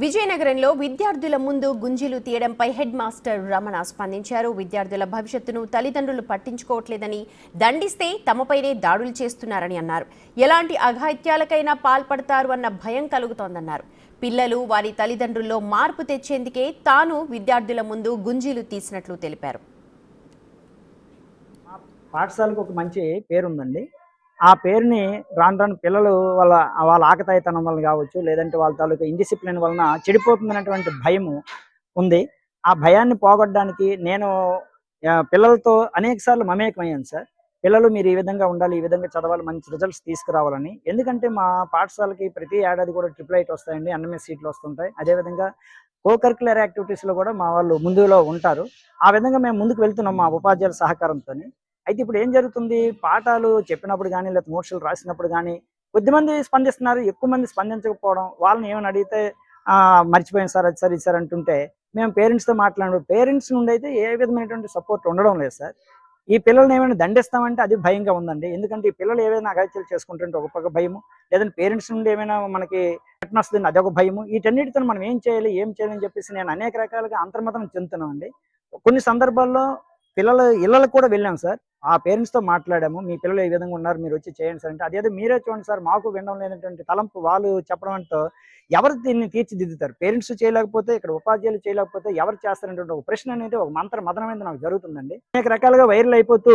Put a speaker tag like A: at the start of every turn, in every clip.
A: విజయనగరంలో విద్యార్థుల ముందు గుంజీలు తీయడంపై హెడ్ మాస్టర్ రమణ స్పందించారు. విద్యార్థుల భవిష్యత్తును తల్లిదండ్రులు పట్టించుకోవట్లేదని, దండిస్తే తమపైనే దాడులు చేస్తున్నారని అన్నారు. ఎలాంటి అఘాయిత్యాలకైనా పాల్పడతారు అన్న భయం కలుగుతోందన్నారు. పిల్లలు వారి తల్లిదండ్రుల్లో మార్పు తెచ్చేందుకే తాను విద్యార్థుల ముందు గుంజీలు తీసినట్లు తెలిపారు.
B: పాఠశాలకు ఒక మంచి పేరుందండి. ఆ పేరుని రాను పిల్లలు వాళ్ళ ఆకతాయితనం వల్ల కావచ్చు, లేదంటే వాళ్ళ తాలూకా ఇండిసిప్లిన్ వలన చెడిపోతుందనేటువంటి భయము ఉంది. ఆ భయాన్ని పోగొట్టడానికి నేను పిల్లలతో అనేక సార్లు మమేకమయ్యాను సార్. పిల్లలు మీరు ఈ విధంగా ఉండాలి, ఈ విధంగా చదవాలి, మంచి రిజల్ట్స్ తీసుకురావాలని. ఎందుకంటే మా పాఠశాలకి ప్రతి ఏడాది కూడా 888 వస్తాయండి, ఎన్ఎంఎస్ సీట్లు వస్తుంటాయి. అదేవిధంగా కోకరిక్యులర్ యాక్టివిటీస్లో కూడా మా వాళ్ళు ముందులో ఉంటారు. ఆ విధంగా మేము ముందుకు వెళ్తున్నాం మా ఉపాధ్యాయుల సహకారంతో. అయితే ఇప్పుడు ఏం జరుగుతుంది, పాఠాలు చెప్పినప్పుడు కానీ లేదా నోట్స్లు రాసినప్పుడు కానీ కొద్దిమంది స్పందిస్తున్నారు, ఎక్కువ మంది స్పందించకపోవడం. వాళ్ళని ఏమైనా అడిగితే మర్చిపోయాను సార్, అది సార్ ఇది సార్ అంటుంటే మేము పేరెంట్స్తో మాట్లాడు. పేరెంట్స్ నుండి అయితే ఏ విధమైనటువంటి సపోర్ట్ ఉండడం లేదు సార్. ఈ పిల్లల్ని ఏమైనా దండిస్తామంటే అది భయంగా ఉందండి. ఎందుకంటే ఈ పిల్లలు ఏవైనా అఘాయిత్యాలు చేసుకుంటుంటే ఒక పక్క భయము, లేదంటే పేరెంట్స్ నుండి ఏమైనా మనకి రిటర్న్ వస్తుంది అదొక భయము. వీటన్నిటితో మనం ఏం చేయాలి అని చెప్పేసి నేను అనేక రకాలుగా అంతర్మతం చెందుతున్నాం అండి. కొన్ని సందర్భాల్లో పిల్లల ఇళ్ళకు కూడా వెళ్ళాం సార్. ఆ పేరెంట్స్తో మాట్లాడాము, మీ పిల్లలు ఈ విధంగా ఉన్నారు, మీరు వచ్చి చేయండి సార్ అంటే, అదేదో మీరే చూడండి సార్, మాకు వినడం లేనటువంటి తలంపు వాళ్ళు చెప్పడం అంటూ ఎవరు దీన్ని తీర్చిదిద్దుతారు? పేరెంట్స్ చేయలేకపోతే, ఇక్కడ ఉపాధ్యాయులు చేయలేకపోతే ఎవరు చేస్తారనేటువంటి ఒక ప్రశ్న అనేది ఒక మదనం అనేది నాకు జరుగుతుందండి. అనేక రకాలుగా వైరల్ అయిపోతూ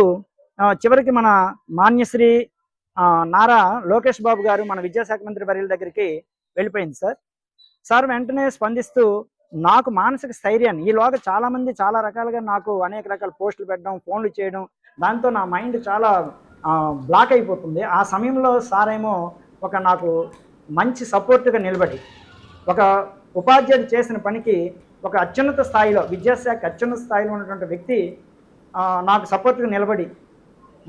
B: చివరికి మన మాన్యశ్రీ నారా లోకేష్ బాబు గారు మన విద్యాశాఖ మంత్రి వర్యుల దగ్గరికి వెళ్ళిపోయింది సార్. సార్ వెంటనే స్పందిస్తూ నాకు మానసిక స్థైర్యాన్ని, ఈలోగా చాలా మంది చాలా రకాలుగా నాకు అనేక రకాల పోస్టులు పెట్టడం, ఫోన్లు చేయడం, దాంతో నా మైండ్ చాలా బ్లాక్ అయిపోతుంది. ఆ సమయంలో సార్ ఏమో నాకు మంచి సపోర్ట్గా నిలబడి, ఒక ఉపాధ్యాయుడు చేసిన పనికి ఒక అత్యున్నత స్థాయిలో, విద్యాశాఖ అత్యున్నత స్థాయిలో ఉన్నటువంటి వ్యక్తి నాకు సపోర్ట్గా నిలబడి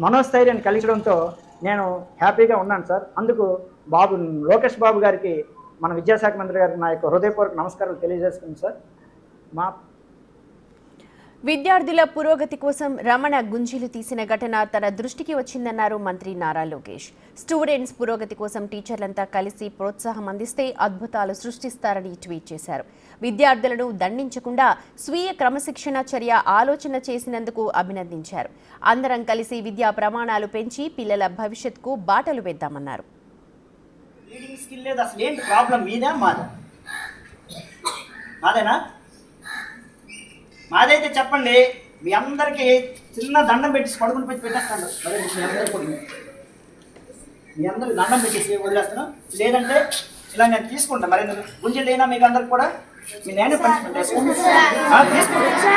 B: మనోస్థైర్యాన్ని కలిగడంతో నేను హ్యాపీగా ఉన్నాను సార్. అందుకు లోకేష్ బాబు గారికి, మన విద్యాశాఖ మంత్రి గారికి నా యొక్క హృదయపూర్వక నమస్కారాలు తెలియజేస్తుంది సార్.
A: విద్యార్థుల పురోగతి కోసం రమణ గుంజీలు తీసిన ఘటన తన దృష్టికి వచ్చిందన్నారు మంత్రి నారా లోకేష్. స్టూడెంట్స్ పురోగతి కోసం టీచర్లంతా కలిసి ప్రోత్సాహం అందిస్తే అద్భుతాలు సృష్టిస్తారని ట్వీట్ చేశారు. విద్యార్థులను దండించకుండా స్వీయ క్రమశిక్షణ చర్య ఆలోచన చేసినందుకు అభినందించారు. అందరం కలిసి విద్యా ప్రమాణాలు పెంచి పిల్లల భవిష్యత్తుకు బాటలు వేద్దామన్నారు.
B: రీడింగ్ స్కిల్ లేదు, అసలు ఏంటి ప్రాబ్లం? మీదా మాదేనా? మాదైతే చెప్పండి, మీ అందరికీ చిన్న దండం పెట్టి పడుకుని పెట్టేస్తాను. మీ అందరికి దండం పెట్టేసి వదిలేస్తాను. లేదంటే ఇలా నేను తీసుకుంటాను. మరి గుంజలు లేనా మీకు అందరికి కూడా? మీ నేనే పనిష్మెంట్ తీసుకుంటాను.